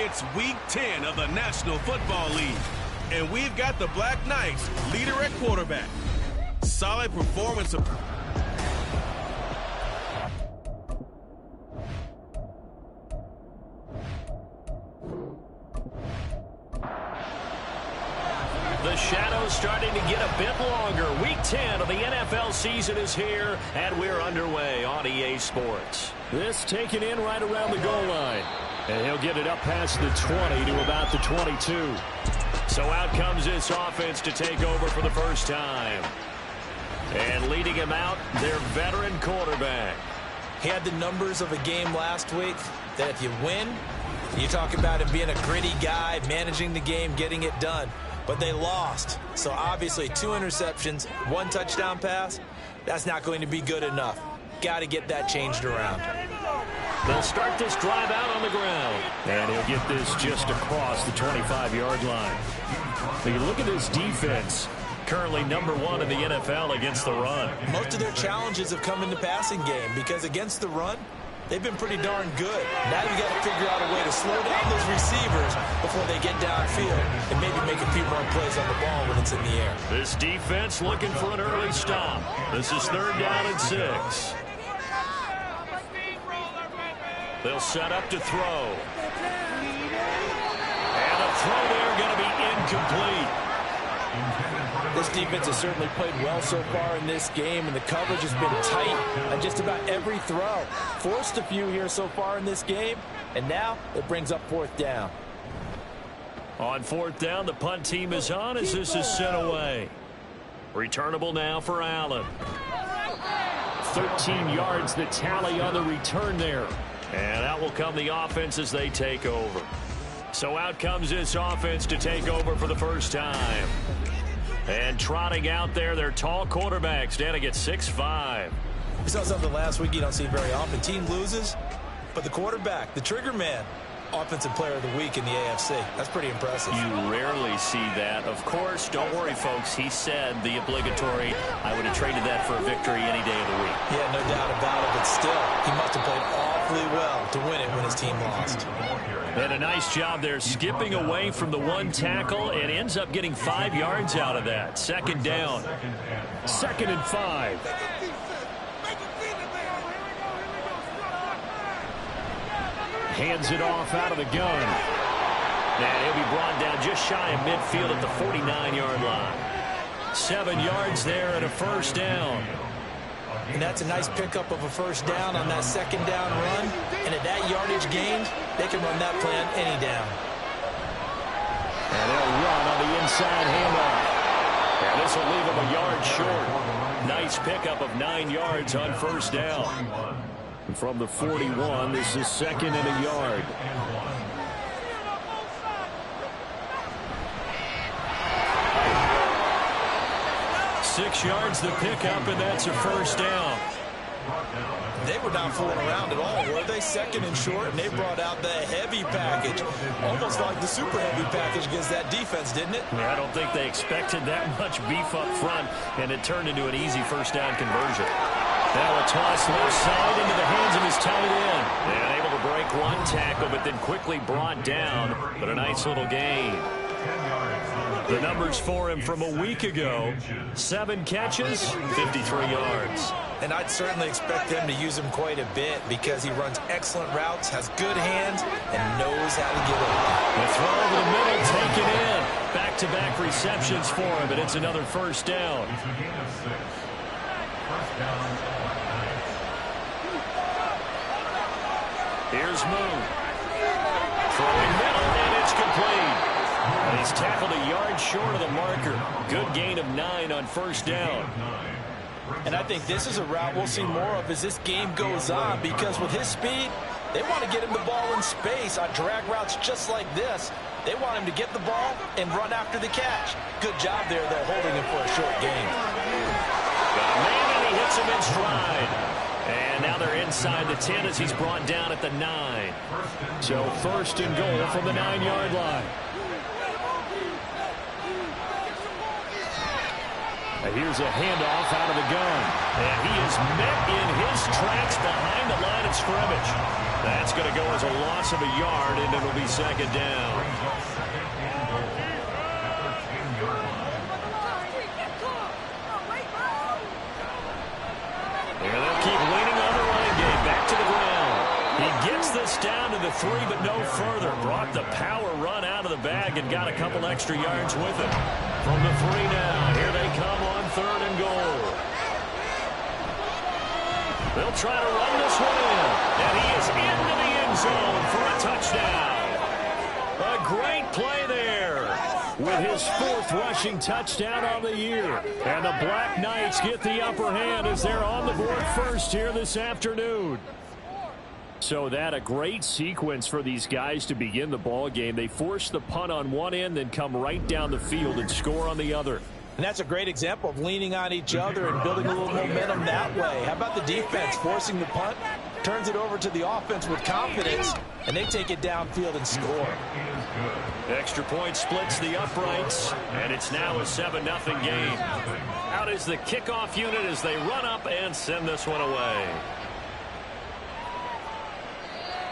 It's Week 10 of the National Football League, and we've got the Black Knights leader at quarterback. Solid performance of... The shadow's starting to get a bit longer. Week 10 of the NFL season is here, and we're underway on EA Sports. This taken in right around the goal line. And he'll get it up past the 20 to about the 22. So out comes this offense to take over for the first time. And leading him out, their veteran quarterback. He had the numbers of a game last week that if you win, you talk about him being a gritty guy, managing the game, getting it done. But they lost. So obviously 2 interceptions, 1 touchdown pass, that's not going to be good enough. Got to get that changed around. They'll start this drive out on the ground. And he'll get this just across the 25-yard line. Now you look at this defense, currently number 1 in the NFL against the run. Most of their challenges have come in the passing game because against the run, they've been pretty darn good. Now you got to figure out a way to slow down those receivers before they get downfield and maybe make a few more plays on the ball when it's in the air. This defense looking for an early stop. This is 3rd down and 6. They'll set up to throw. And a throw there going to be incomplete. This defense has certainly played well so far in this game, and the coverage has been tight on just about every throw. Forced a few here so far in this game, and now it brings up 4th down. On 4th down, the punt team is on as this is sent away. Returnable now for Allen. 13 yards the tally on the return there. And out will come the offense as they take over. So out comes this offense to take over for the first time. And trotting out there, their tall quarterback standing at 6'5". We saw something last week you don't see very often. Team loses, but the quarterback, the trigger man, Offensive Player of the Week in the AFC. That's pretty impressive. You rarely see that. Of course, don't worry, folks. He said the obligatory, I would have traded that for a victory any day of the week. Yeah, no doubt about it, but still, he must have played awfully well to win it when his team lost. And a nice job there skipping away from the 1 tackle and ends up getting 5 yards out of that. 2nd down. 2nd and 5. Hands it off out of the gun. And he'll be brought down just shy of midfield at the 49-yard line. 7 yards there and a 1st down. And that's a nice pickup of a 1st down on that 2nd down run. And at that yardage gained, they can run that plan any down. And they'll run on the inside handoff. And this will leave them a yard short. Nice pickup of 9 yards on 1st down. From the 41, this is 2nd and a yard. Six yards the pickup, and that's a 1st down. They were not fooling around at all, were they? 2nd and short, and they brought out the heavy package. Almost like the super heavy package against that defense, didn't it? Yeah, I don't think they expected that much beef up front, and it turned into an easy 1st down conversion. Now a toss left side into the hands of his tight end. And able to break 1 tackle, but then quickly brought down. But a nice little gain. The numbers for him from a week ago: 7 catches, 53 yards. And I'd certainly expect them to use him quite a bit because he runs excellent routes, has good hands, and knows how to get open. The throw over the middle taken in. Back-to-back receptions for him, and it's another 1st down. Here's Moon. Throwing middle, and it's complete. And he's tackled a yard short of the marker. Good gain of 9 on 1st down. And I think this is a route we'll see more of as this game goes on, because with his speed, they want to get him the ball in space on drag routes just like this. They want him to get the ball and run after the catch. Good job there, though, holding him for a short gain. Got a man, and he hits him in stride. And now they're inside the 10 as he's brought down at the 9. So 1st and goal from the 9-yard line. And here's a handoff out of the gun. And he is met in his tracks behind the line of scrimmage. That's going to go as a loss of a yard, and it'll be second down. And they'll keep leaning on the running game. Back to the ground. He gets this down to the 3, but no further. Brought the power run out of the bag and got a couple extra yards with it. From the 3 now. Here they come on 3rd and goal. They'll try to run this one in. And he is into the end zone for a touchdown. A great play there with his 4th rushing touchdown on the year. And the Black Knights get the upper hand as they're on the board first here this afternoon. So that a great sequence for these guys to begin the ball game. They force the punt on one end, then come right down the field and score on the other. And that's a great example of leaning on each other and building a little momentum that way. How about the defense forcing the punt, turns it over to the offense with confidence, and they take it downfield and score. Extra point splits the uprights, and it's now a 7-0 game. Out is the kickoff unit as they run up and send this one away.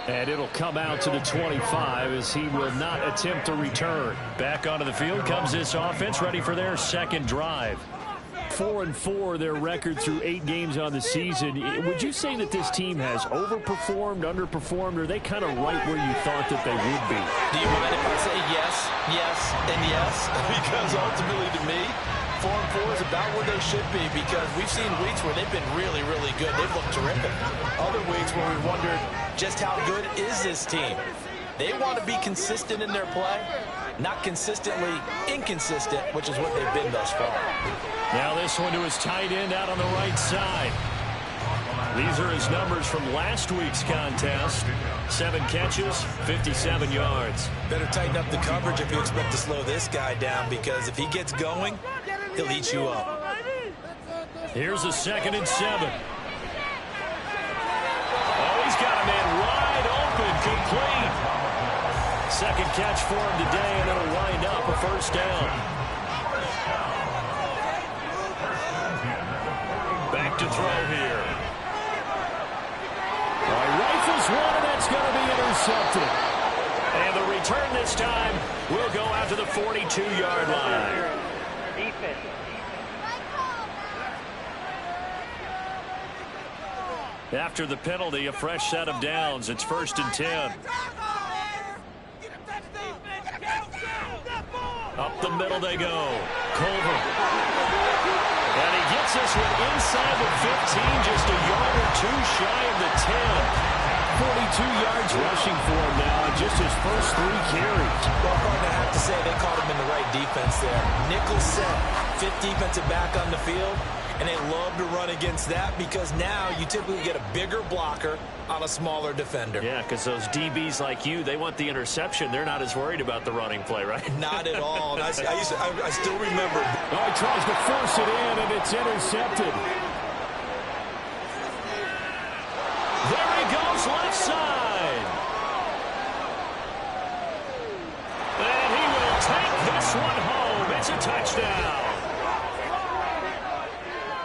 And it'll come out to the 25 as he will not attempt to return. Back onto the field comes this offense, ready for their second drive. 4-4 their record through 8 games on the season. Would you say that this team has overperformed, underperformed, or are they kind of right where you thought that they would be? Do you mind if I say yes, yes, and yes? Because ultimately to me, 4-4 is about where they should be, because we've seen weeks where they've been really, really good. They've looked terrific. Other weeks where we wondered just how good is this team. They want to be consistent in their play, not consistently inconsistent, which is what they've been thus far. Now this one to his tight end out on the right side. These are his numbers from last week's contest. 7 catches, 57 yards. Better tighten up the coverage if you expect to slow this guy down, because if he gets going, he'll eat you up. Here's a 2nd and 7. Oh, he's got a man wide open, complete. Second catch for him today, and it'll wind up a first down. Back to throw here. All right, rifles one, and that's going to be intercepted. And the return this time will go out to the 42-yard line. Defense. After the penalty, a fresh set of downs. It's 1st and 10. Up the middle they go. Culver. And he gets this one inside the 15, just a yard or 2 shy of the 10. 42 yards rushing for him now, just his first 3 carries. Well, partner, I have to say they caught him in the right defense there. Nickel set, 5th defensive back on the field. And they love to run against that, because now you typically get a bigger blocker on a smaller defender. Yeah, because those DBs like you, they want the interception. They're not as worried about the running play, right? Not at all. And I still remember. Oh, he tries to force it in, and it's intercepted. There he goes, left side. And he will take this one home. It's a touchdown.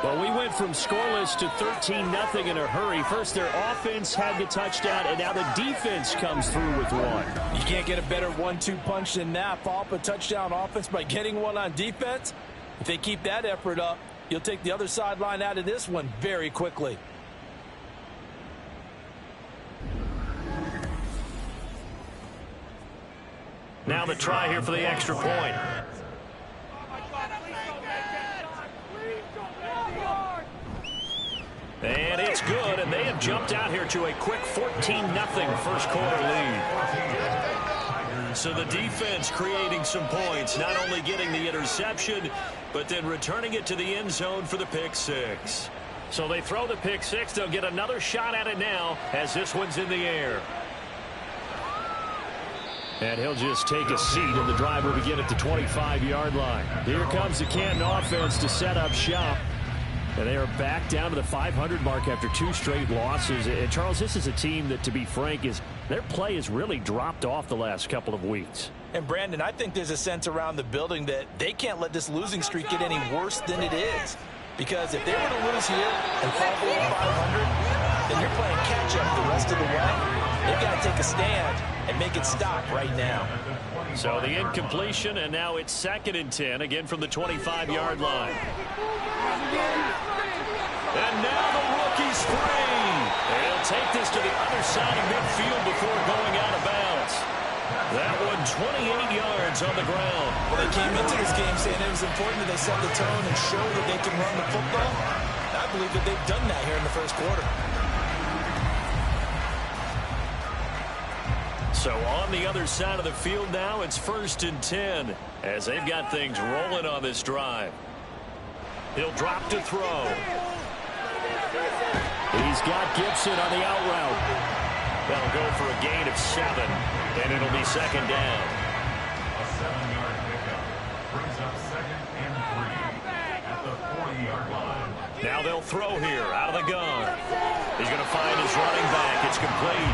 Well, we went from scoreless to 13-0 in a hurry. First, their offense had the touchdown, and now the defense comes through with one. You can't get a better 1-2 punch than that. Follow up a touchdown offense by getting one on defense. If they keep that effort up, you'll take the other sideline out of this one very quickly. Now the try here for the extra point. And it's good, and they have jumped out here to a quick 14-0 first quarter lead. So the defense creating some points, not only getting the interception, but then returning it to the end zone for the pick 6. So they throw the pick 6. They'll get another shot at it now as this one's in the air. And he'll just take a seat, and the drive will begin at the 25-yard line. Here comes the Canton offense to set up shop. And they are back down to the 500 mark after 2 straight losses. And Charles, this is a team that, to be frank, their play has really dropped off the last couple of weeks. And Brandon, I think there's a sense around the building that they can't let this losing streak get any worse than it is. Because if they were to lose here and fall below 500, then you're playing catch-up the rest of the way. They've got to take a stand and make it stop right now. So the incompletion, and now it's 2nd and 10, again from the 25-yard line. And now the rookie's free. They'll take this to the other side of midfield before going out of bounds. That one 28 yards on the ground. Well, they came into this game saying it was important that they set the tone and show that they can run the football. I believe that they've done that here in the first quarter. So on the other side of the field now, it's 1st and 10 as they've got things rolling on this drive. He'll drop to throw. He's got Gibson on the out route. That'll go for a gain of 7, and it'll be 2nd down. A 7-yard pickup brings up 2nd and 3 at the 40-yard line. Now they'll throw here out of the gun. He's going to find his running back. It's complete.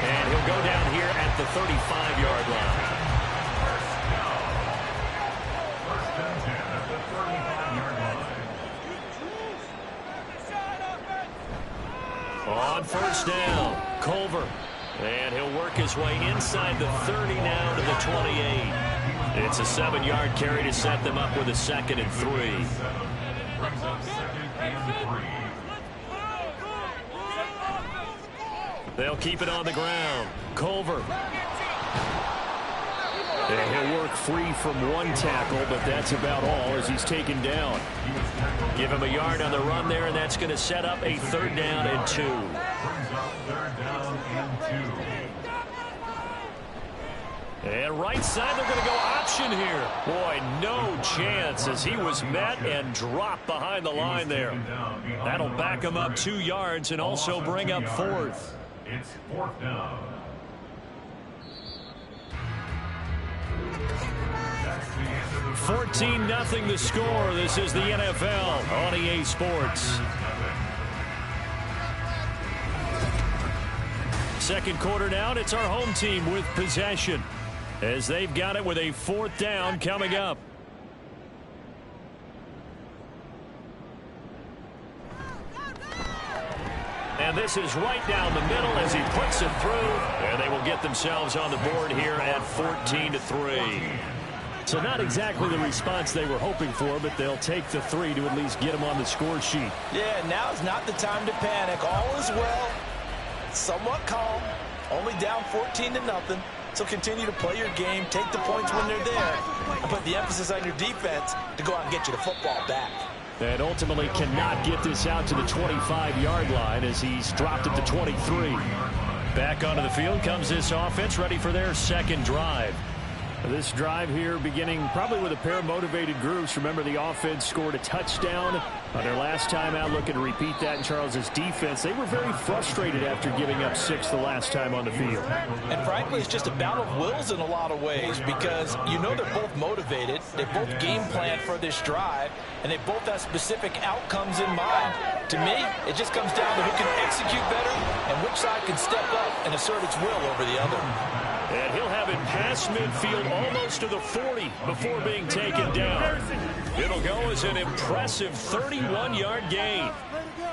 And he'll go down here at the 35-yard line. First and 10 at the 35-yard line. On 1st down, Culver. And he'll work his way inside the 30 now to the 28. It's a 7-yard carry to set them up with a 2nd and 3. Brings up 2nd and 3. They'll keep it on the ground. Culver. And he'll work free from one tackle, but that's about all as he's taken down. Give him a yard on the run there, and that's going to set up a 3rd down and 2. Brings up 3rd down and 2. And right side, they're going to go option here. Boy, no chance as he was met and dropped behind the line there. That'll back him up 2 yards and also bring up 4th. It's 4th down. 14-0 the score. This is the NFL on EA Sports. 2nd quarter now, and it's our home team with possession as they've got it with a 4th down coming up. And this is right down the middle as he puts it through, and they will get themselves on the board here at 14-3. So not exactly the response they were hoping for, but they'll take the 3 to at least get them on the score sheet. Yeah, now's not the time to panic. All is well. Somewhat calm. Only down 14-0. So continue to play your game, take the points when they're there, and put the emphasis on your defense to go out and get you the football back. And ultimately cannot get this out to the 25-yard line as he's dropped it to 23. Back onto the field comes this offense, ready for their 2nd drive. This drive here beginning probably with a pair of motivated groups. Remember, the offense scored a touchdown on their last time out, looking to repeat that in Charles's defense. They were very frustrated after giving up 6 the last time on the field. And frankly, it's just a battle of wills in a lot of ways because you know they're both motivated. They both game plan for this drive, and they both have specific outcomes in mind. To me, it just comes down to who can execute better and which side can step up and assert its will over the other. And he'll have it past midfield almost to the 40 before being taken down. It'll go as an impressive 31-yard gain.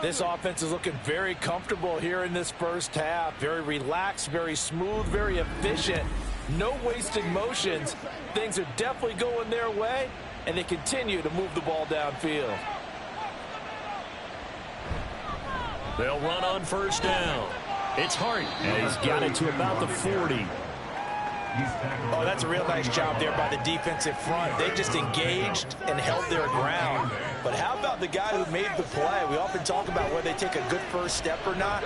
This offense is looking very comfortable here in this first half. Very relaxed, very smooth, very efficient. No wasted motions. Things are definitely going their way, and they continue to move the ball downfield. They'll run on 1st down. It's Hart, and he's got it to about the 40. Oh, that's a real nice job there by the defensive front. They just engaged and held their ground. But how about the guy who made the play? We often talk about whether they take a good first step or not.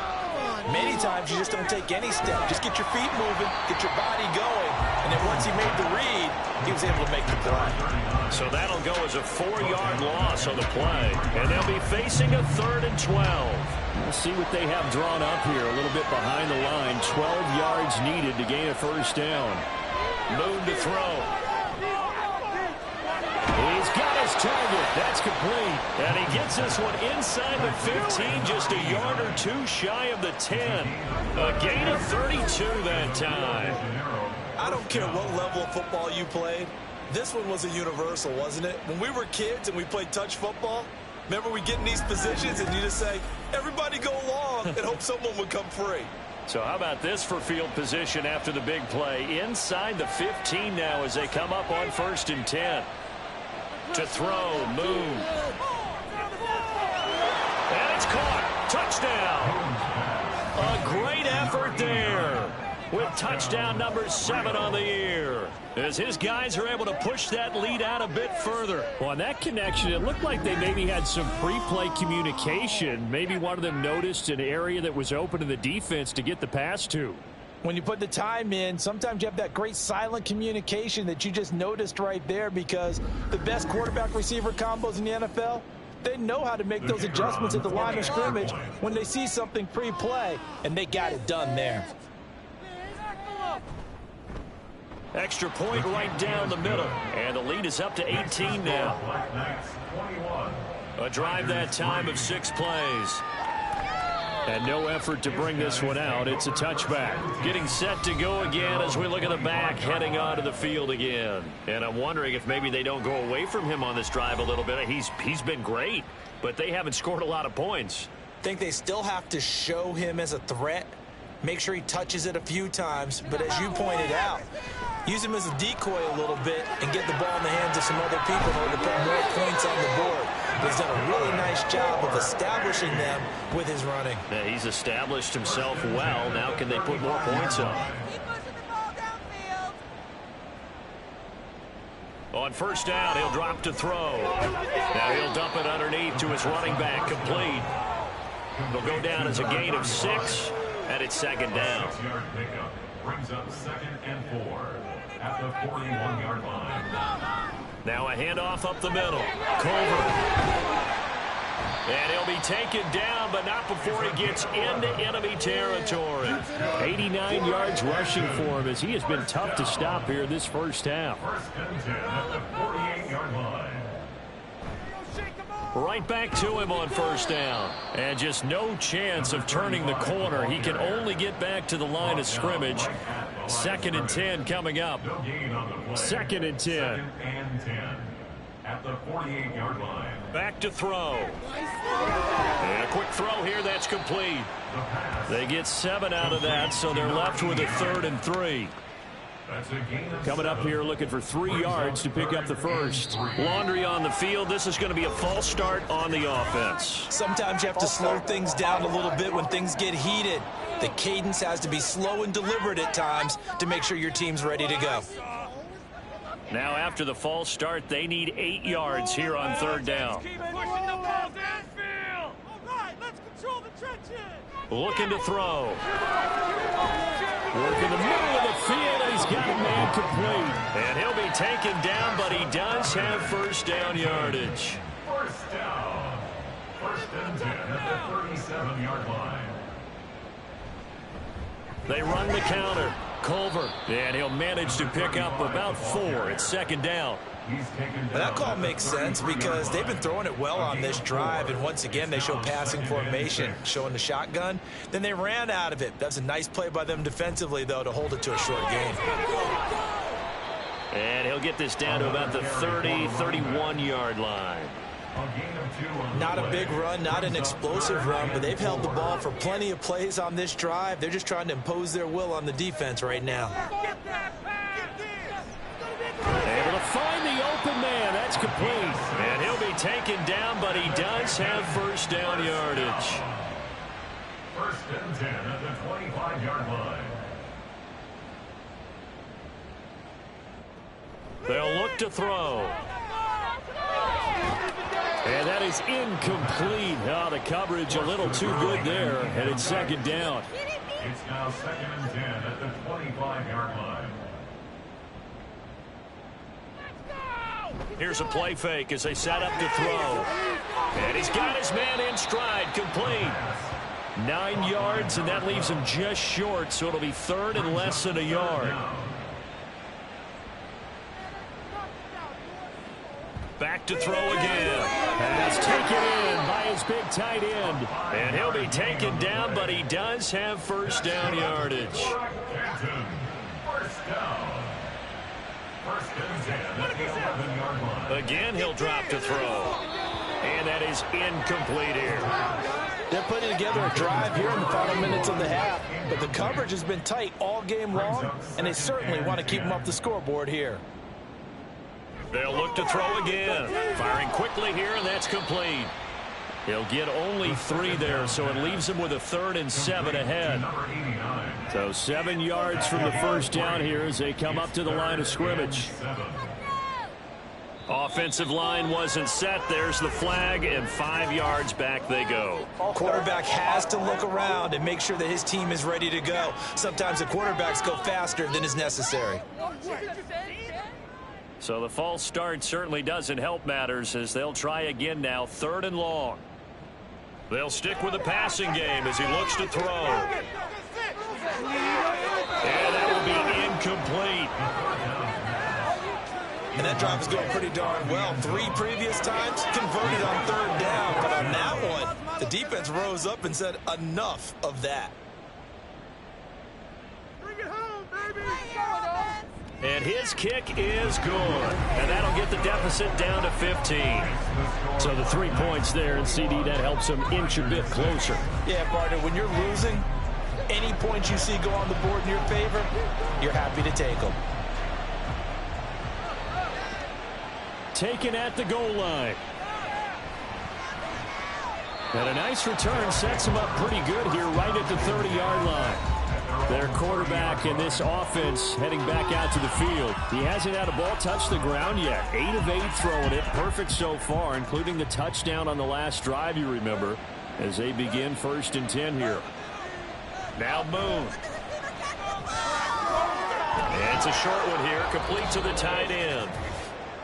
Many times you just don't take any step. Just get your feet moving, get your body going. And then once he made the read, he was able to make the play. So that'll go as a 4-yard loss on the play. And they'll be facing a 3rd and 12. We'll see what they have drawn up here. A little bit behind the line. 12 yards needed to gain a 1st down. Moon to throw. He's got his target. That's complete. And he gets this one inside the 15, just a yard or 2 shy of the 10. A gain of 32 that time. I don't don't care what level of football you played, this one was a universal, wasn't it? When we were kids and we played touch football, remember we get in these positions and you just say, everybody go along and hope someone would come free. So how about this for field position after the big play? Inside the 15 now as they come up on 1st and 10. To throw, Moon. And it's caught. Touchdown. A great effort there with touchdown number 7 on the year, as his guys are able to push that lead out a bit further. Well, on that connection, it looked like they maybe had some pre-play communication. Maybe one of them noticed an area that was open to the defense to get the pass to. When you put the time in, sometimes you have that great silent communication that you just noticed right there, because the best quarterback-receiver combos in the NFL, they know how to make those adjustments at the line of scrimmage when they see something pre-play, and they got it done there. Extra point right down the middle, and the lead is up to 18 now. A drive that time of 6 plays. And no effort to bring this one out. It's a touchback. Getting set to go again as we look at the back heading onto the field again. And I'm wondering if maybe they don't go away from him on this drive a little bit. He's been great, but they haven't scored a lot of points. I think they still have to show him as a threat. Make sure he touches it a few times. But as you pointed out, use him as a decoy a little bit and get the ball in the hands of some other people in order to put more points on the board. He's done a really nice job of establishing them with his running. Yeah, he's established himself well. Now can they put more points up? On 1st down, he'll drop to throw. Now he'll dump it underneath to his running back, complete. He'll go down as a gain of 6, and it's 2nd down. Brings up 2nd and 4 at the 41-yard line. Now a handoff up the middle. Culver. And he'll be taken down, but not before he gets into enemy territory. 89 yards rushing for him, as he has been tough to stop here this first half. 1st and 10 at the 48-yard line. Right back to him on 1st down. And just no chance of turning the corner. He can only get back to the line of scrimmage. 2nd and 10 coming up. 2nd and 10. 2nd and 10 at the 48-yard line. Back to throw. And a quick throw here, that's complete. They get 7 out of that, so they're left with a 3rd and 3. Coming up here looking for 3 yards to pick up the first. Laundry on the field. This is going to be a false start on the offense. Sometimes you have to slow things down a little bit when things get heated. The cadence has to be slow and deliberate at times to make sure your team's ready to go. Now after the false start, they need 8 yards here on 3rd down. Looking to throw. Work in the middle of the field, and he's got a man complete. And he'll be taken down, but he does have 1st down yardage. 1st down. 1st and 10 at the 37-yard line. They run the counter. Culver. And he'll manage to pick up about 4. It's 2nd down. That call makes sense because they've been throwing it well on this drive, and once again they show passing formation, showing the shotgun. Then they ran out of it. That's a nice play by them defensively, though, to hold it to a short gain. And he'll get this down to about the 30, 31-yard line. Not a big run, not an explosive run, but they've held the ball for plenty of plays on this drive. They're just trying to impose their will on the defense right now. Able to find the open man. That's complete. And he'll be taken down, but he does have 1st down yardage. 1st and 10 at the 25-yard line. They'll look to throw. And that is incomplete. Oh, the coverage a little too good there, and it's 2nd down. It's now 2nd and 10 at the 25-yard line. Here's a play fake as they set up to throw. And he's got his man in stride, complete. 9 yards, and that leaves him just short, so it'll be 3rd and less than a yard. Back to throw again. Pass taken in by his big tight end. And he'll be taken down, but he does have 1st down yardage. 1st down again, he'll drop to throw. And that is incomplete here. They're putting together a drive here in the final minutes of the half, but the coverage has been tight all game long, and they certainly want to keep them up the scoreboard here. They'll look to throw again. Firing quickly here, and that's complete. He'll get only 3 there, so it leaves him with a 3rd and 7 ahead. So 7 yards from the first down here as they come up to the line of scrimmage. Offensive line wasn't set. There's the flag, and 5 yards back they go. Quarterback has to look around and make sure that his team is ready to go. Sometimes the quarterbacks go faster than is necessary. So the false start certainly doesn't help matters as they'll try again now, 3rd and long. They'll stick with the passing game as he looks to throw. And that will be incomplete. And that drive is going pretty darn well. 3 previous times converted on 3rd down. But on that one, the defense rose up and said, enough of that. Bring it home, baby! And his kick is good. And that'll get the deficit down to 15. So the 3 points there, and CD, that helps them inch a bit closer. Yeah, partner, when you're losing, any points you see go on the board in your favor, you're happy to take them. Taken at the goal line. And a nice return sets him up pretty good here right at the 30-yard line. Their quarterback in this offense heading back out to the field. He hasn't had a ball touch the ground yet. 8 of 8 throwing it. Perfect so far, including the touchdown on the last drive, you remember, as they begin 1st and 10 here. Now Moon. And it's a short one here, complete to the tight end.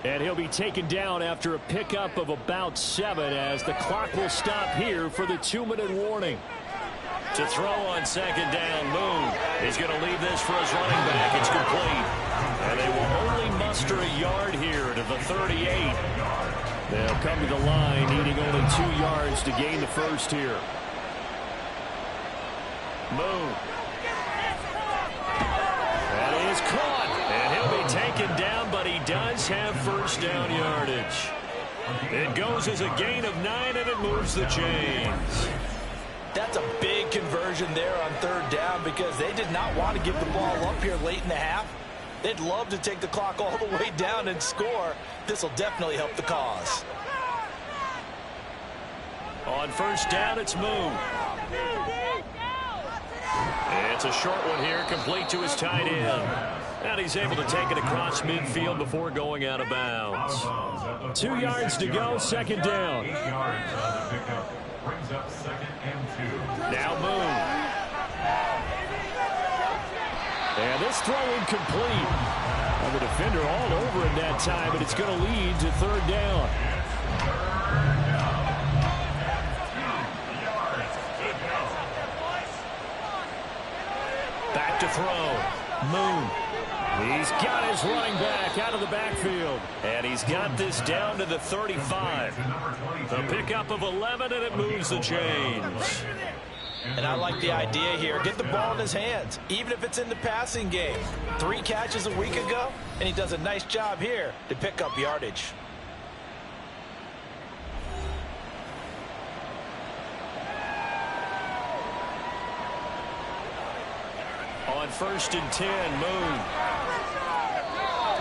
And he'll be taken down after a pickup of about 7 as the clock will stop here for the 2-minute warning. To throw on 2nd down, Moon is going to leave this for his running back. It's complete. And they will only muster a yard here to the 38. They'll come to the line, needing only 2 yards to gain the first here. Moon. That is caught. And he'll be taken down, but he does have 1st down yardage. It goes as a gain of 9, and it moves the chains. That's a big conversion there on 3rd down because they did not want to give the ball up here late in the half. They'd love to take the clock all the way down and score. This will definitely help the cause. On 1st down, it's Moon. It's a short one here, complete to his tight end. And he's able to take it across midfield before going out of bounds. 2 yards to go, 2nd down. 8 yards on the pickup. Brings up 2nd and 2. Now Moon. And this throw incomplete. And the defender all over it that time, but it's going to lead to 3rd down. Back to throw. Moon. He's got his running back out of the backfield. And he's got this down to the 35. The pickup of 11, and it moves the chains. And I like the idea here. Get the ball in his hands, even if it's in the passing game. 3 catches a week ago, and he does a nice job here to pick up yardage. On 1st and 10, Moon.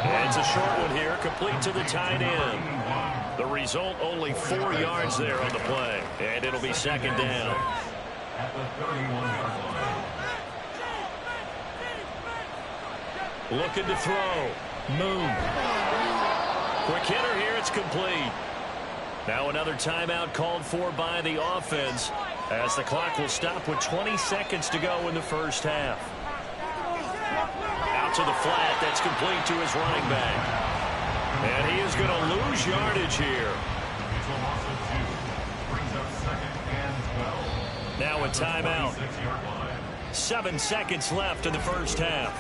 And it's a short one here, complete to the tight end. The result, only 4 yards there on the play. And it'll be 2nd down. At the 31-yard line. Looking to throw. Moon. Quick hitter here, it's complete. Now another timeout called for by the offense as the clock will stop with 20 seconds to go in the first half. Out to the flat, that's complete to his running back. And he is going to lose yardage here. It's a loss of 2. Brings up 2nd and 12. Now a timeout. 26-yard line. 7 seconds left in the first half.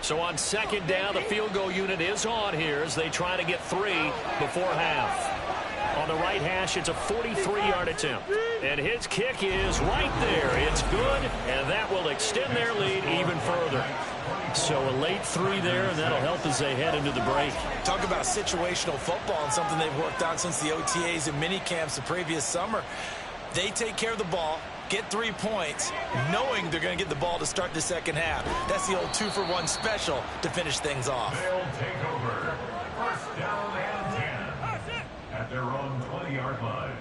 So on 2nd down, the field goal unit is on here as they try to get 3 before half. On the right hash, it's a 43-yard attempt. And his kick is right there. It's good, and that will extend their lead even further. So a late 3 there, and that'll help as they head into the break. Talk about situational football and something they've worked on since the OTAs and mini camps the previous summer. They take care of the ball, get 3 points, knowing they're going to get the ball to start the second half. That's the old 2-for-1 special to finish things off. They'll take over. First down and 10 at their own 20-yard line.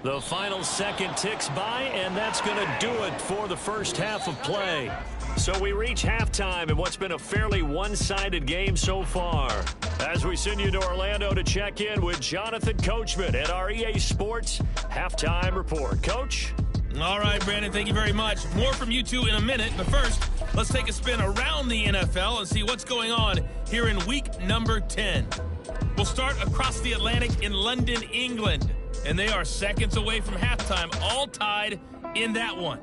The final second ticks by, and that's going to do it for the first half of play. So we reach halftime in what's been a fairly one-sided game so far. As we send you to Orlando to check in with Jonathan Coachman at our EA Sports Halftime Report. Coach? All right, Brandon, thank you very much. More from you two in a minute, but first, let's take a spin around the NFL and see what's going on here in week number 10. We'll start across the Atlantic in London, England, and they are seconds away from halftime, all tied in that one.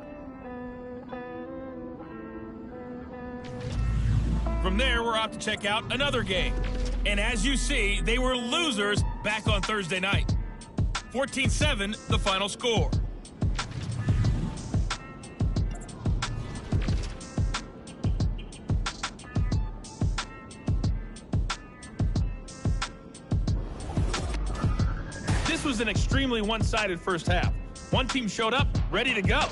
From there, we're off to check out another game. And as you see, they were losers back on Thursday night. 14-7, the final score. This was an extremely one-sided first half. One team showed up, ready to go.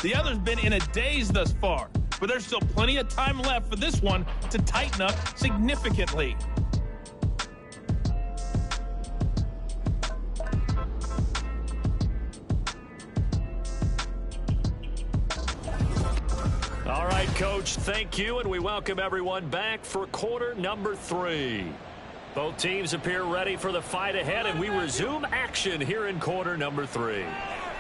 The other's been in a daze thus far. But there's still plenty of time left for this one to tighten up significantly. All right, Coach, thank you, and we welcome everyone back for quarter number 3. Both teams appear ready for the fight ahead, and we resume action here in quarter number 3.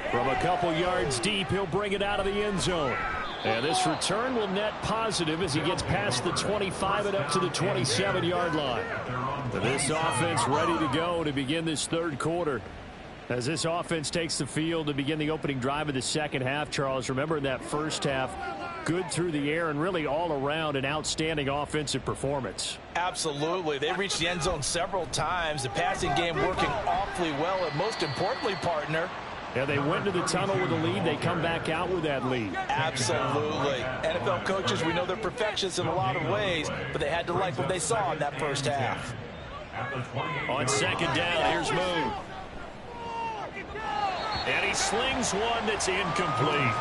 From a couple yards deep, he'll bring it out of the end zone. And this return will net positive as he gets past the 25 and up to the 27-yard line. This offense ready to go to begin this third quarter. As this offense takes the field to begin the opening drive of the second half, Charles, remember in that first half, good through the air and really all around an outstanding offensive performance. Absolutely. They reached the end zone several times. The passing game working awfully well, and most importantly, partner, yeah, they went to the tunnel with a lead. They come back out with that lead. Absolutely. NFL coaches, we know they're perfectionists in a lot of ways, but they had to like what they saw in that first half. On second down, here's Moon. And he slings one that's incomplete.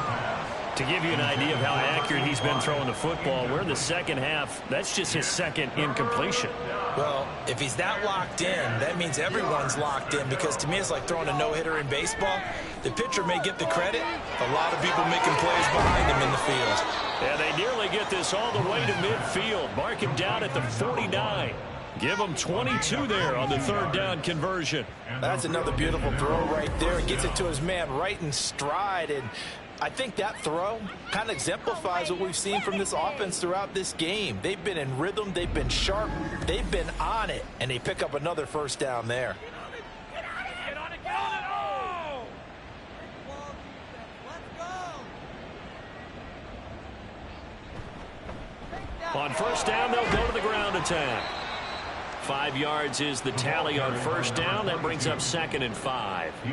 To give you an idea of how accurate he's been throwing the football, we're in the second half. That's just his second incompletion. Well, if he's that locked in, that means everyone's locked in, because to me it's like throwing a no-hitter in baseball. The pitcher may get the credit. A lot of people making plays behind him in the field. And they nearly get this all the way to midfield. Mark him down at the 49. Give him 22 there on the third down conversion. That's another beautiful throw right there. It gets it to his man right in stride, and I think that throw kind of exemplifies what we've seen from this offense throughout this game. They've been in rhythm, they've been sharp, they've been on it, and they pick up another first down there. On first down, they'll go to the ground attack. 5 yards is the tally on first down. That brings up 2nd and 5. He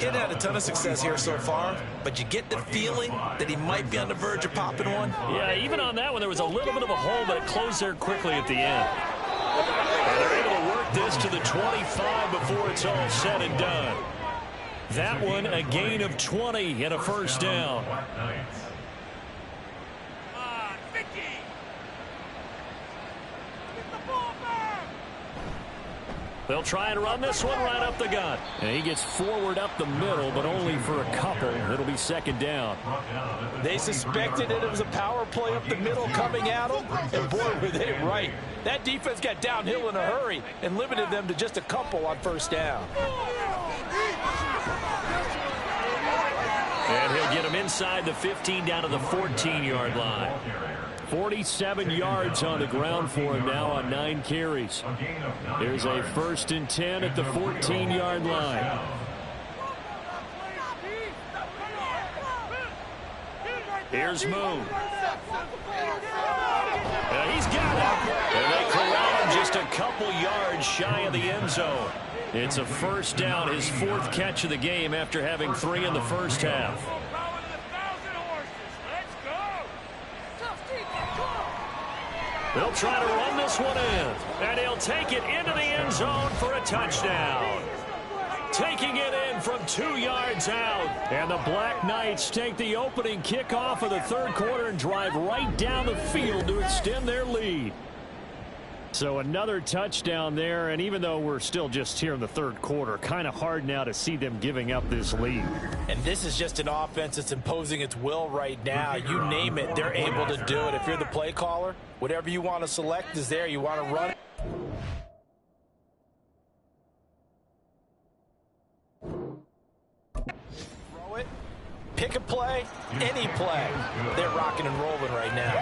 hadn't had a ton of success here so far, but you get the feeling that he might be on the verge of popping one. Yeah, even on that one, there was a little bit of a hole, but it closed there quickly at the end. And they're able to work this to the 25 before it's all said and done. That one, a gain of 20 and a first down. They'll try and run this one right up the gut. And he gets forward up the middle, but only for a couple. It'll be second down. They suspected it was a power play up the middle coming at them, and boy, were they right. That defense got downhill in a hurry and limited them to just a couple on first down. And he'll get him inside the 15 down to the 14-yard line. 47 yards on the ground for him now on 9 carries. There's a 1st and 10 at the 14-yard line. Here's Moon. He's got it. And they corral him just a couple yards shy of the end zone. It's a first down, his 4th catch of the game after having 3 in the first half. They'll try to run this one in, and he'll take it into the end zone for a touchdown. Taking it in from 2 yards out. And the Black Knights take the opening kickoff of the 3rd quarter and drive right down the field to extend their lead. So another touchdown there, and even though we're still just here in the 3rd quarter, kind of hard now to see them giving up this lead. And this is just an offense that's imposing its will right now. You name it, they're able to do it. If you're the play caller, whatever you want to select is there. You want to run it. Throw it. Pick a play, any play. They're rocking and rolling right now.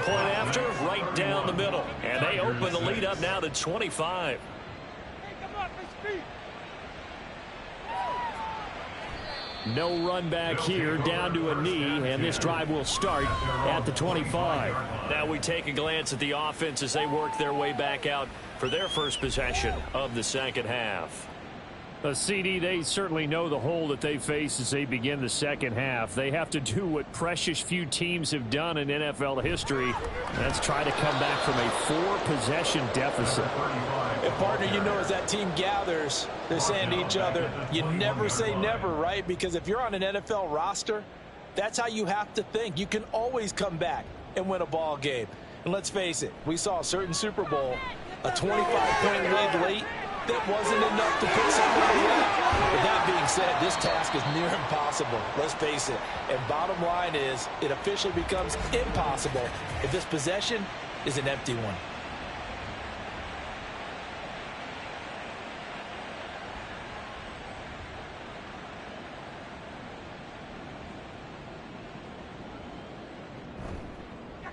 Point after, right down the middle. And they open the lead up now to 25. No run back here, down to a knee, and this drive will start at the 25. Now we take a glance at the offense as they work their way back out for their first possession of the 2nd half. CD, they certainly know the hole that they face as they begin the 2nd half. They have to do what precious few teams have done in NFL history. That's try to come back from a 4-possession deficit. And partner, you know, as that team gathers, they're saying to each other, you never say never, right? Because if you're on an NFL roster, that's how you have to think. You can always come back and win a ball game. And let's face it, we saw a certain Super Bowl, a 25-point lead late. That wasn't enough to put somebody away. With that being said, this task is near impossible. Let's face it. And bottom line is, it officially becomes impossible if this possession is an empty one.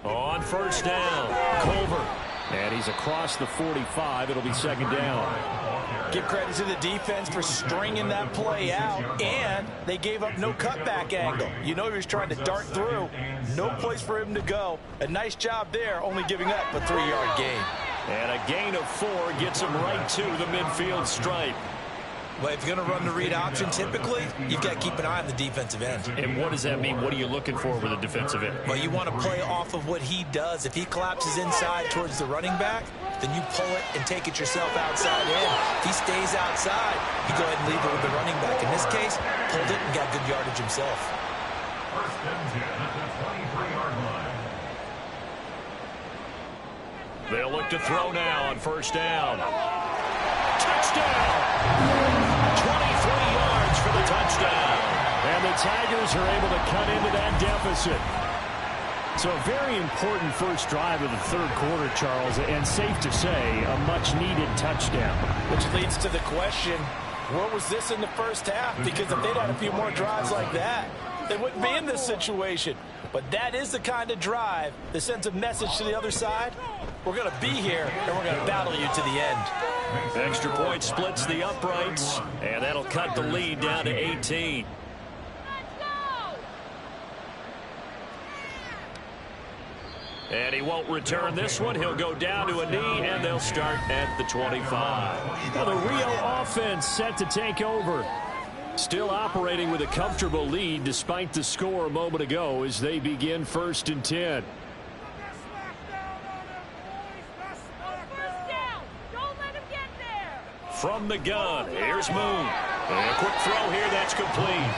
On first down, Culver. And he's across the 45. It'll be 2nd down. Give credit to the defense for stringing that play out, and they gave up no cutback angle. You know he was trying to dart through. No place for him to go. A nice job there, only giving up a 3-yard gain. And a gain of 4 gets him right to the midfield stripe. But if you're going to run the read option, typically, you've got to keep an eye on the defensive end. And what does that mean? What are you looking for with a defensive end? Well, you want to play off of what he does. If he collapses inside towards the running back, then you pull it and take it yourself outside in. If he stays outside, you go ahead and leave it with the running back. In this case, pulled it and got good yardage himself. First and 10 at the 23-yard line. They'll look to throw now on first down. Touchdown! 23 yards for the touchdown. And the Tigers are able to cut into that deficit. So a very important first drive of the 3rd quarter, Charles, and safe to say, a much-needed touchdown. Which leads to the question, where was this in the first half? Because if they'd had a few more drives like that, they wouldn't be in this situation. But that is the kind of drive that sends a message to the other side. We're going to be here, and we're going to battle you to the end. Extra point splits the uprights, and that'll cut the lead down to 18. And he won't return this one. He'll go down to a knee, and they'll start at the 25. Now the Rio offense set to take over. Still operating with a comfortable lead despite the score a moment ago as they begin 1st and 10. From the gun, here's Moon. And a quick throw here, that's complete.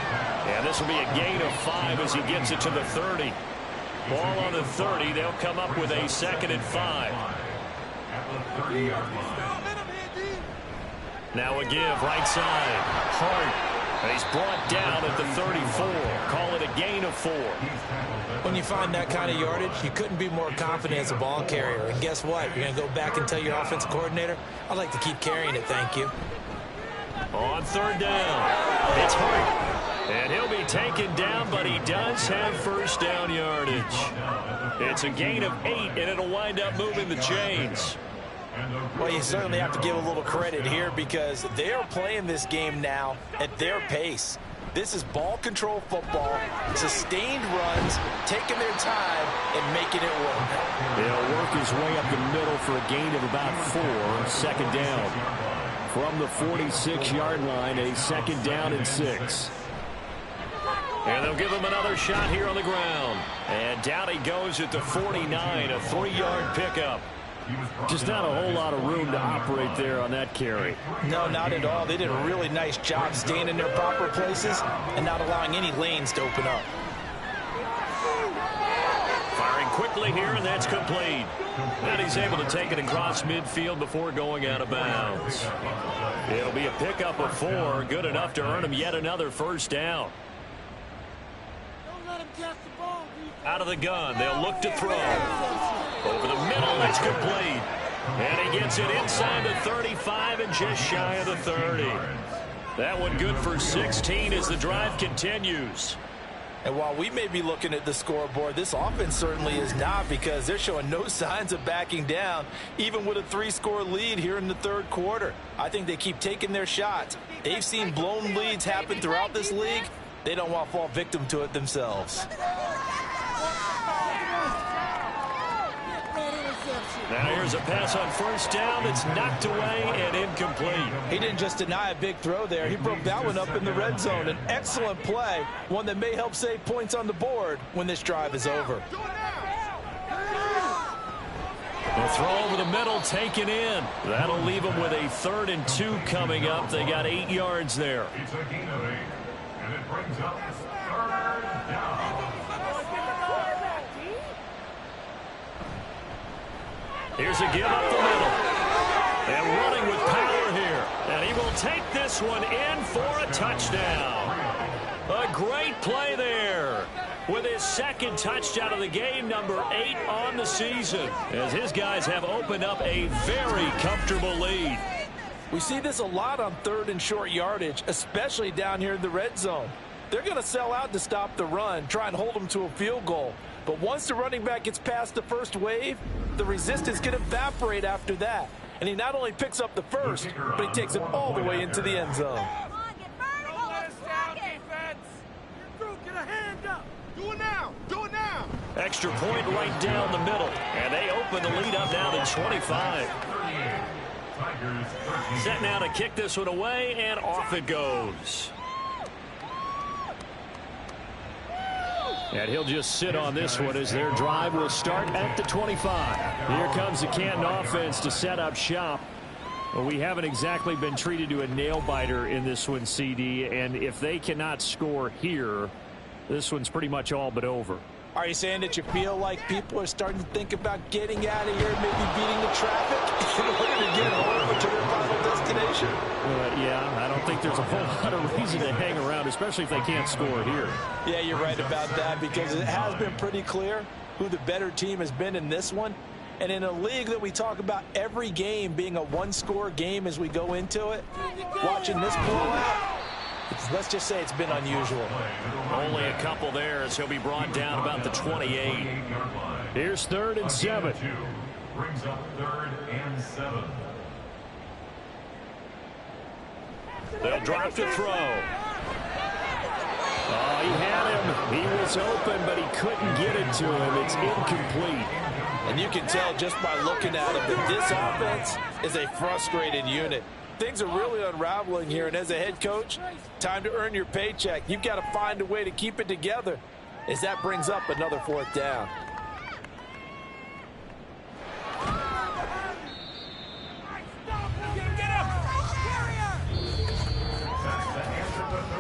And this will be a gain of 5 as he gets it to the 30. Ball on the 30, they'll come up with a 2nd and 5. Now a give, right side. Hart. He's brought down at the 34. Call it a gain of 4. When you find that kind of yardage, you couldn't be more confident as a ball carrier. And guess what? You're going to go back and tell your offensive coordinator, I'd like to keep carrying it, thank you. On 3rd down, it's Hart. And he'll be taken down, but he does have first down yardage. It's a gain of 8, and it'll wind up moving the chains. Well, you certainly have to give a little credit here because they are playing this game now at their pace. This is ball control football, sustained runs, taking their time and making it work. He'll work his way up the middle for a gain of about 4, 2nd down. from the 46-yard line, a 2nd down and 6. And they'll give him another shot here on the ground. And down he goes at the 49, a 3-yard pickup. Just not a whole lot of room to operate there on that carry. No, not at all. They did a really nice job staying in their proper places and not allowing any lanes to open up. Firing quickly here, and that's complete. And he's able to take it across midfield before going out of bounds. It'll be a pickup of 4, good enough to earn him yet another 1st down. Out of the gun, they'll look to throw. Over the middle, it's complete. And he gets it inside the 35 and just shy of the 30. That one good for 16 as the drive continues. And while we may be looking at the scoreboard, this offense certainly is not, because they're showing no signs of backing down, even with a 3-score lead here in the 3rd quarter. I think they keep taking their shots. They've seen blown leads happen throughout this league. They don't want to fall victim to it themselves. Now here's a pass on 1st down that's knocked away and incomplete. He didn't just deny a big throw there. He broke that one up in the red zone. An excellent play, one that may help save points on the board when this drive is over. The throw over the middle taken in. That'll leave them with a 3rd and 2 coming up. They got 8 yards there. It's a gain of 8, and it brings up 3rd down. Here's a give up the middle. And running with power here. And he will take this one in for a touchdown. A great play there. With his 2nd touchdown of the game, number 8 on the season. As his guys have opened up a very comfortable lead. We see this a lot on 3rd and short yardage, especially down here in the red zone. They're going to sell out to stop the run, try and hold them to a field goal. But once the running back gets past the first wave, the resistance can evaporate after that. And he not only picks up the 1st, but he takes it all the way into the end zone. Extra point right down the middle. And they open the lead up now to 25. Set now to kick this one away, and off it goes. And he'll just sit on this one as their drive will start at the 25. Here comes the Canton offense to set up shop. Well, we haven't exactly been treated to a nail-biter in this one, CD. And if they cannot score here, this one's pretty much all but over. Are you saying that you feel like people are starting to think about getting out of here, maybe beating the traffic in order to get home to their final destination? Yeah, I don't think there's a whole lot of reason to hang around, especially if they can't score here. Yeah, you're right about that, because it has been pretty clear who the better team has been in this one. And in a league that we talk about every game being a 1-score game as we go into it, watching this blowout, let's just say it's been unusual. Only a couple there as he'll be brought down about the 28. Here's 3rd and 7. Brings up 3rd and 7. They'll drop to throw. Oh, he had him. He was open, but he couldn't get it to him. It's incomplete. And you can tell just by looking at him that this offense is a frustrated unit. Things are really unraveling here, and as a head coach, time to earn your paycheck. You've got to find a way to keep it together as that brings up another 4th down.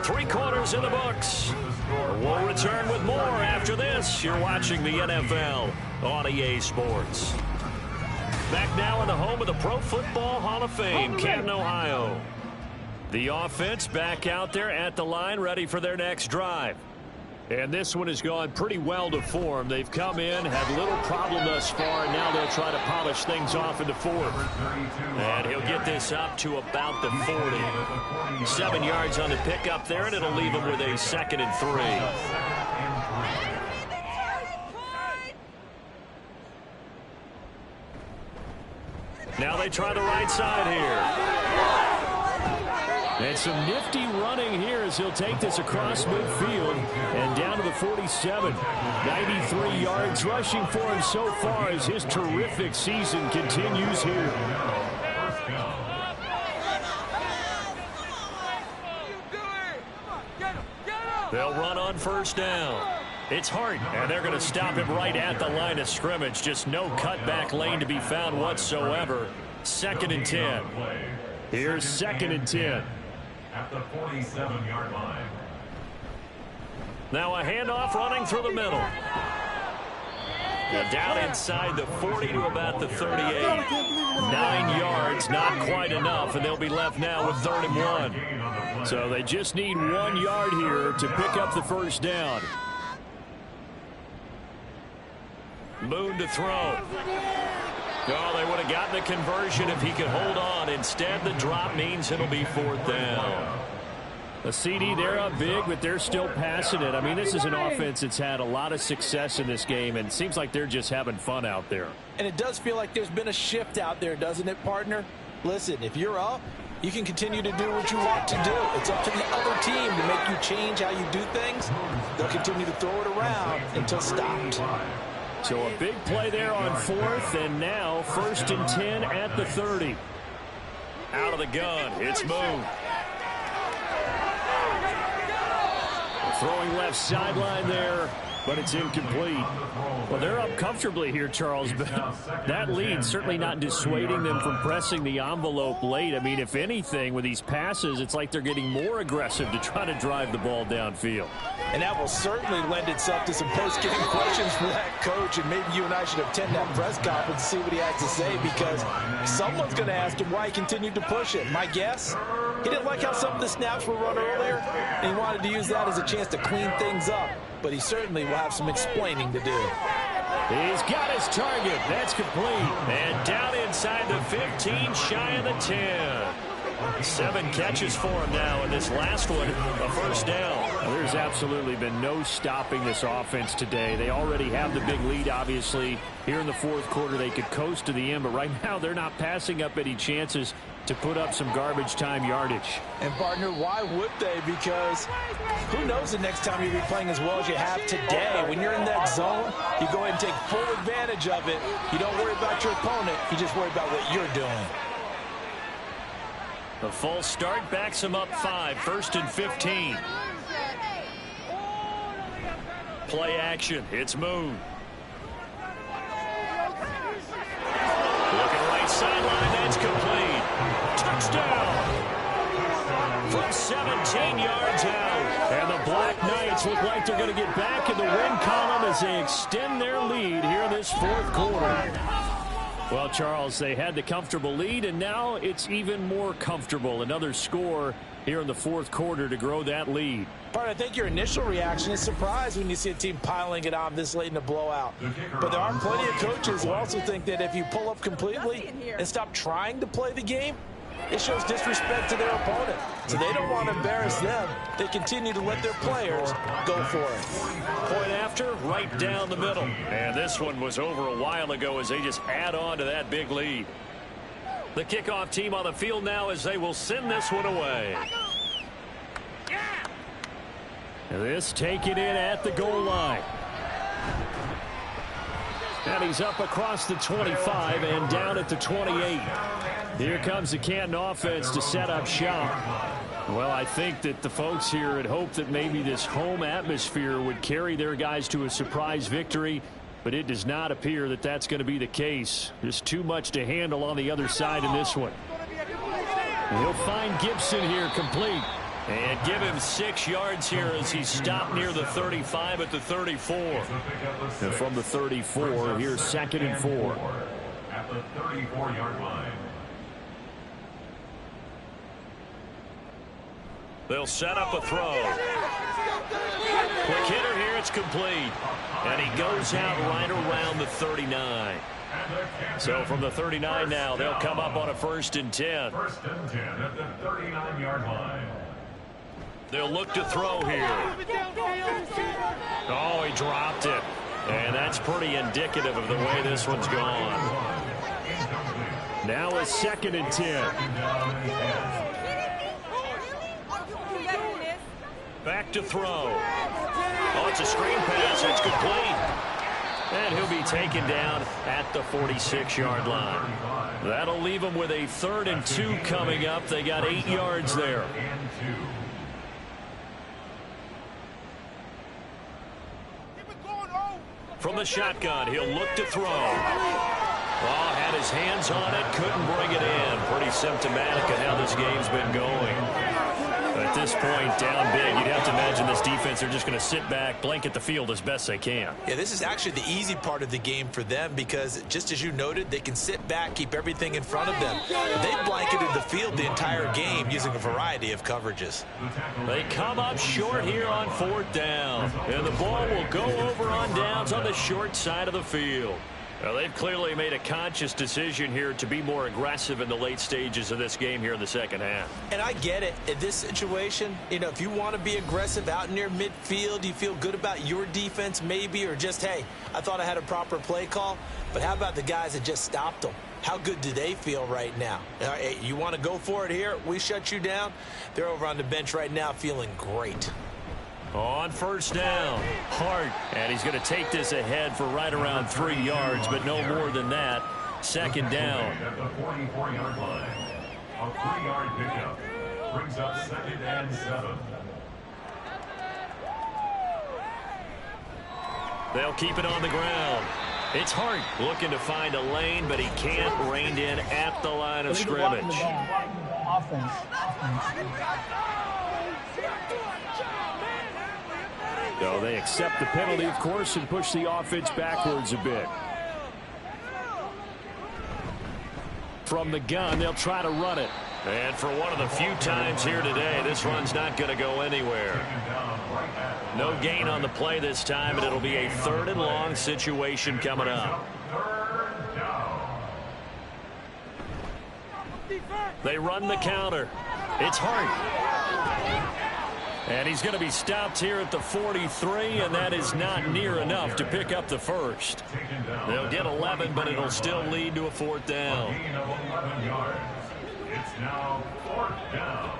Three quarters in the books. We'll return with more after this. You're watching the NFL on EA Sports. Back now in the home of the Pro Football Hall of Fame, Canton, Ohio. The offense back out there at the line, ready for their next drive. And this one has gone pretty well to form. They've come in, had little problem thus far, and now they'll try to polish things off in the 4th. And he'll get this up to about the 40. 7 yards on the pickup there, and it'll leave him with a 2nd and 3. Now they try the right side here. And some nifty running here as he'll take this across midfield and down to the 47. 93 yards rushing for him so far as his terrific season continues here. They'll run on first down. It's Hart, and they're going to stop him right at the line of scrimmage. Just no cutback lane to be found whatsoever. 2nd and 10. Here's 2nd and 10. At the 47-yard line. Now a handoff running through the middle. Now down inside the 40 to about the 38. 9 yards, not quite enough, and they'll be left now with 3rd and 1. So they just need 1 yard here to pick up the first down. Boone to throw. Oh, they would have gotten the conversion if he could hold on. Instead, the drop means it'll be 4th down. A CD, they're up big, but they're still passing it. I mean, this is an offense that's had a lot of success in this game, and it seems like they're just having fun out there. And it does feel like there's been a shift out there, doesn't it, partner? Listen, if you're up, you can continue to do what you want to do. It's up to the other team to make you change how you do things. They'll continue to throw it around until stopped. So a big play there on 4th, and now 1st and 10 at the 30. Out of the gun, it's Moon. Throwing left sideline there, but it's incomplete. Well, they're up comfortably here, Charles, but that lead certainly not dissuading them from pressing the envelope late. I mean, if anything, with these passes, it's like they're getting more aggressive to try to drive the ball downfield. And that will certainly lend itself to some post-game questions for that coach, and maybe you and I should attend that press conference and see what he has to say, because someone's going to ask him why he continued to push it. My guess, he didn't like how some of the snaps were run earlier, and he wanted to use that as a chance to clean things up, but he certainly will have some explaining to do. He's got his target. That's complete. And down inside the 15, shy of the 10. 7 catches for him now, and this last one, a first down. Well, there's absolutely been no stopping this offense today. They already have the big lead, obviously. Here in the 4th quarter, they could coast to the end, but right now they're not passing up any chances to put up some garbage time yardage. And, partner, why would they? Because who knows the next time you'll be playing as well as you have today. When you're in that zone, you go ahead and take full advantage of it. You don't worry about your opponent. You just worry about what you're doing. The false start backs him up 5, 1st and 15. Play action. It's Moon. Looking right sideline. That's complete. Touchdown. From 17 yards out. And the Black Knights look like they're going to get back in the win column as they extend their lead here in this 4th quarter. Well, Charles, they had the comfortable lead, and now it's even more comfortable. Another score here in the 4th quarter to grow that lead. Bart, I think your initial reaction is surprise when you see a team piling it on this late in a blowout. But there are plenty of coaches who also think that if you pull up completely and stop trying to play the game, it shows disrespect to their opponent. So they don't want to embarrass them. They continue to let their players go for it. Point after, right down the middle. And this one was over a while ago as they just add on to that big lead. The kickoff team on the field now as they will send this one away. This taken in at the goal line. And he's up across the 25 and down at the 28. Here comes the Canton offense to set up shop. Well, I think that the folks here had hoped that maybe this home atmosphere would carry their guys to a surprise victory, but it does not appear that that's going to be the case. There's too much to handle on the other side in this one. He'll find Gibson here complete. And give him 6 yards here as he stopped near the 35 at the 34. And from the 34, here's 2nd and 4. At the 34-yard line. They'll set up a throw. Quick hitter here, it's complete. And he goes out right around the 39. So from the 39 now, they'll come up on a 1st and 10. 1st and 10 at the 39-yard line. They'll look to throw here. Oh, he dropped it. And that's pretty indicative of the way this one's gone. Now a 2nd and 10. Back to throw. Oh, it's a screen pass. It's complete. And he'll be taken down at the 46-yard line. That'll leave him with a 3rd and 2 coming up. They got 8 yards there. From the shotgun, he'll look to throw. Oh, had his hands on it, couldn't bring it in. Pretty symptomatic of how this game's been going. At this point, down big, you'd have to imagine this defense, they're just going to sit back, blanket the field as best they can. Yeah, this is actually the easy part of the game for them because, just as you noted, they can sit back, keep everything in front of them. They've blanketed the field the entire game using a variety of coverages. They come up short here on 4th down, and the ball will go over on downs on the short side of the field. Well, they've clearly made a conscious decision here to be more aggressive in the late stages of this game here in the second half. And I get it. In this situation, you know, if you want to be aggressive out near midfield, you feel good about your defense maybe, or just, hey, I thought I had a proper play call. But how about the guys that just stopped them? How good do they feel right now? Hey, you want to go for it here? We shut you down. They're over on the bench right now feeling great. On 1st down, Hart, and he's going to take this ahead for right around 3 yards, but no more than that. 2nd down. At the 44-yard line, a 3-yard pickup brings up 2nd and 7. They'll keep it on the ground. It's Hart looking to find a lane, but he can't rein in at the line of scrimmage. Offense. So they accept the penalty, of course, and push the offense backwards a bit. From the gun, they'll try to run it. And for one of the few times here today, this run's not going to go anywhere. No gain on the play this time, and it'll be a 3rd and long situation coming up. They run the counter. It's Hart. And he's going to be stopped here at the 43, and that is not near enough to pick up the first. They'll get 11, but it'll still lead to a 4th down. It's now 4th down.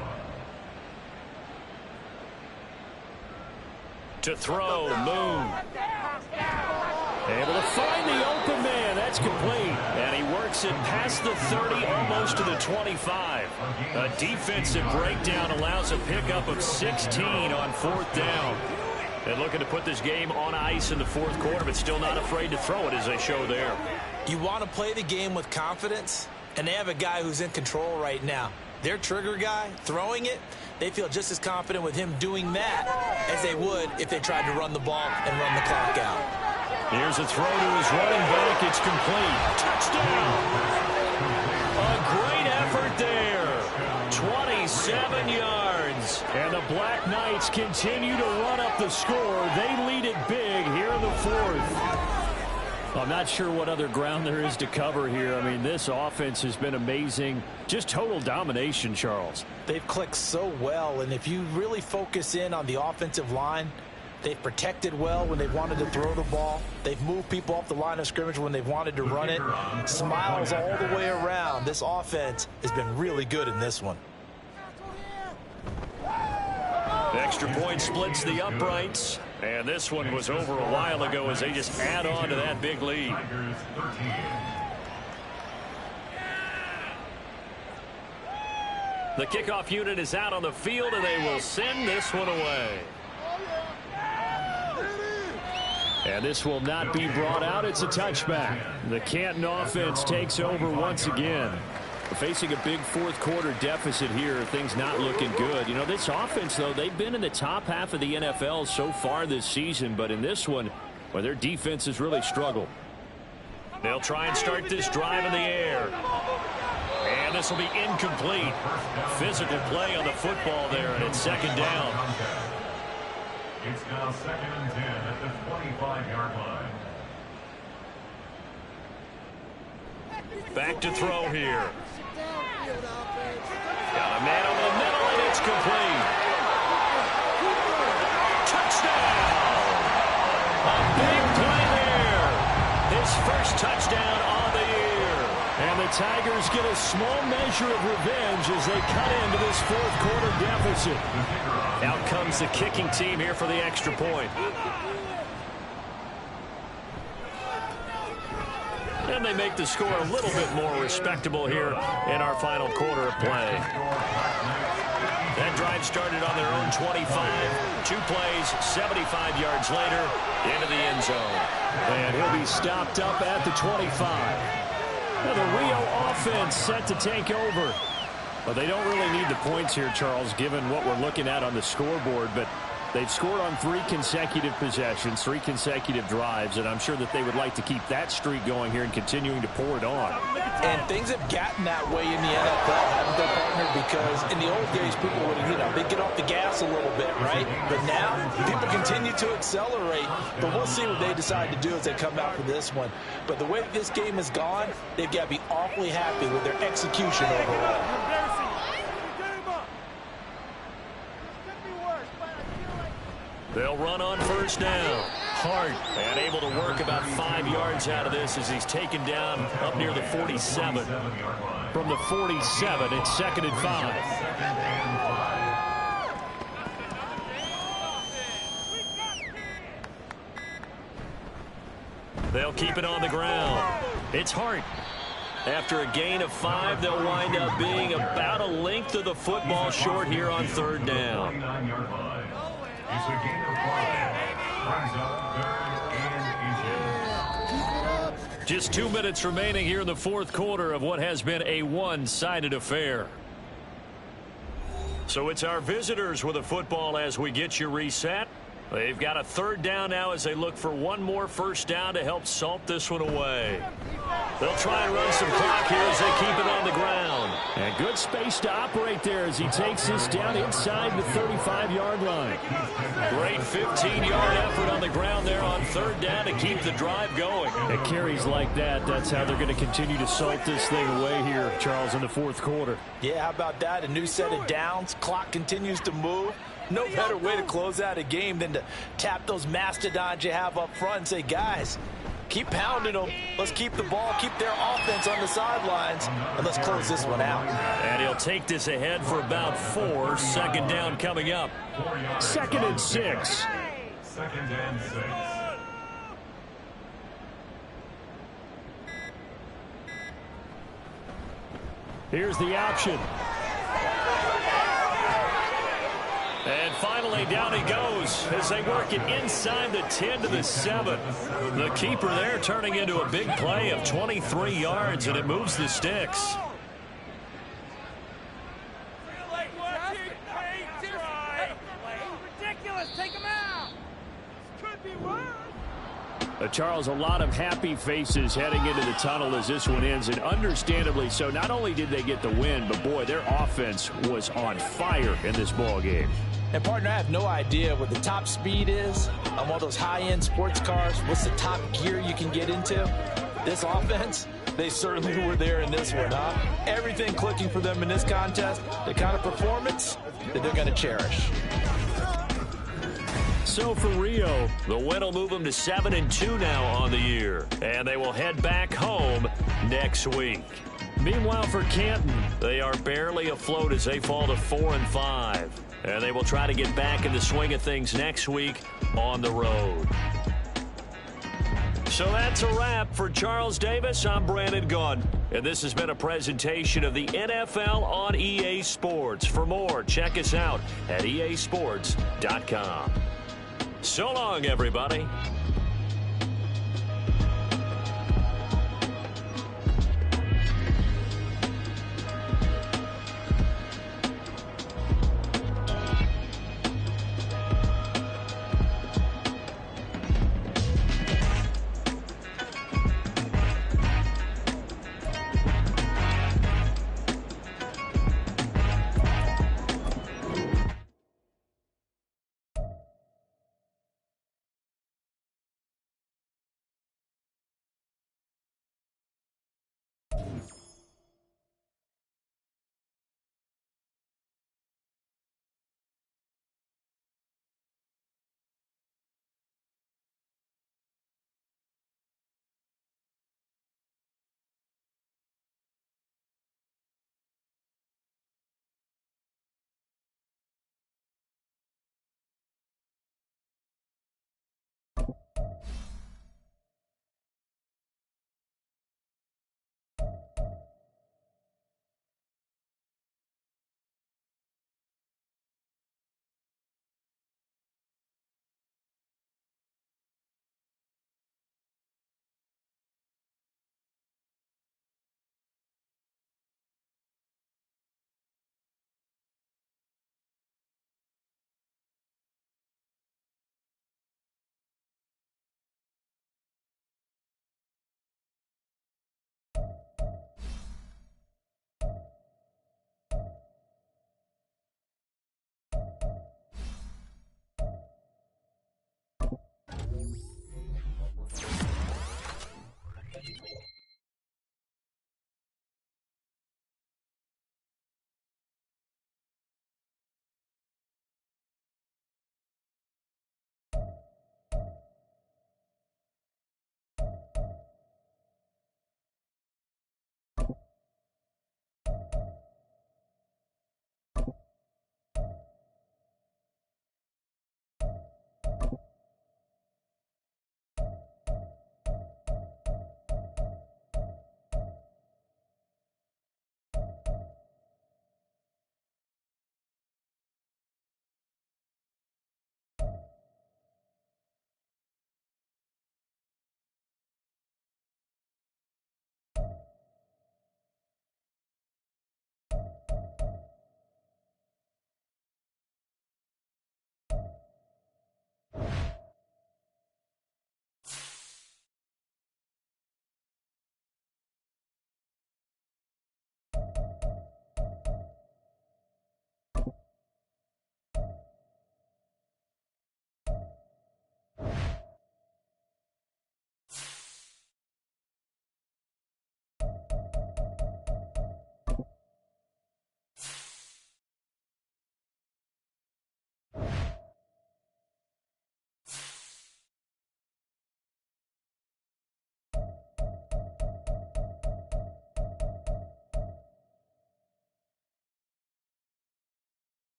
To throw, Moon. Able to find the open man. That's complete. And he works it past the 30, almost to the 25. A defensive breakdown allows a pickup of 16 on 4th down. And looking to put this game on ice in the 4th quarter, but still not afraid to throw it as they show there. You want to play the game with confidence, and they have a guy who's in control right now. Their trigger guy, throwing it, they feel just as confident with him doing that as they would if they tried to run the ball and run the clock out. Here's a throw to his running back. It's complete. Touchdown. A great effort there. 27 yards. And the Black Knights continue to run up the score. They lead it big here in the 4th. I'm not sure what other ground there is to cover here. I mean, this offense has been amazing. Just total domination, Charles. They've clicked so well, and if you really focus in on the offensive line, they've protected well when they've wanted to throw the ball. They've moved people off the line of scrimmage when they've wanted to run it. Smiles all the way around. This offense has been really good in this one. Extra point splits the uprights. And this one was over a while ago as they just add on to that big lead. The kickoff unit is out on the field, and they will send this one away. And this will not be brought out. It's a touchback. The Canton offense takes over once again. Facing a big 4th quarter deficit here, things not looking good. You know, this offense, though, they've been in the top half of the NFL so far this season, but in this one, well, their defense has really struggled. They'll try and start this drive in the air. And this will be incomplete. Physical play on the football there, and it's 2nd down. It's now 2nd and 10 at the 25-yard line. Back to throw here. Got a man over the middle, and it's complete. Touchdown! A big play there. His first touchdown on the year. And the Tigers get a small measure of revenge as they cut into this 4th quarter deficit. Out comes the kicking team here for the extra point. And they make the score a little bit more respectable here in our final quarter of play. That drive started on their own 25. 2 plays, 75 yards later, into the end zone. And he'll be stopped up at the 25. Now the Rio offense set to take over. Well, they don't really need the points here, Charles, given what we're looking at on the scoreboard, but they've scored on 3 consecutive possessions, 3 consecutive drives, and I'm sure that they would like to keep that streak going here and continuing to pour it on. And things have gotten that way in the NFL, haven't they, partner? Because in the old days, people would, they'd get off the gas a little bit, right? But now, people continue to accelerate. But we'll see what they decide to do as they come out for this one. But the way this game has gone, they've got to be awfully happy with their execution overall. They'll run on first down. Hart, and able to work about 5 yards out of this as he's taken down up near the 47. From the 47, it's 2nd and 5. They'll keep it on the ground. It's Hart. After a gain of 5, they'll wind up being about a length of the football short here on 3rd down. It's a gain of 5. Brings up 3rd and inches. Just 2 minutes remaining here in the 4th quarter of what has been a one-sided affair. So it's our visitors with the football as we get you reset. They've got a 3rd down now as they look for one more first down to help salt this one away. They'll try and run some clock here as they keep it on the ground. And good space to operate there as he takes this down inside the 35-yard line. Great 15-yard effort on the ground there on 3rd down to keep the drive going. At carries like that, that's how they're going to continue to salt this thing away here, Charles, in the 4th quarter. Yeah, how about that? A new set of downs. Clock continues to move. No better way to close out a game than to tap those mastodons you have up front and say, guys, keep pounding them. Let's keep the ball, keep their offense on the sidelines, and let's close this one out. And he'll take this ahead for about 4. 2nd down coming up. 2nd and 6. 2nd and 6. Here's the option. And finally, down he goes as they work it inside the 10 to the 7. The keeper there turning into a big play of 23 yards, and it moves the sticks. Charles, a lot of happy faces heading into the tunnel as this one ends, and understandably so. Not only did they get the win, but boy, their offense was on fire in this ball game. And partner, I have no idea what the top speed is on one of those high-end sports cars. What's the top gear you can get into? This offense, they certainly were there in this one, huh? Everything clicking for them in this contest, the kind of performance that they're going to cherish. So for Rio, the win will move them to 7-2 now on the year, and they will head back home next week. Meanwhile, for Canton, they are barely afloat as they fall to 4-5, and they will try to get back in the swing of things next week on the road. So that's a wrap for Charles Davis. I'm Brandon Gunn, and this has been a presentation of the NFL on EA Sports. For more, check us out at easports.com. So long, everybody.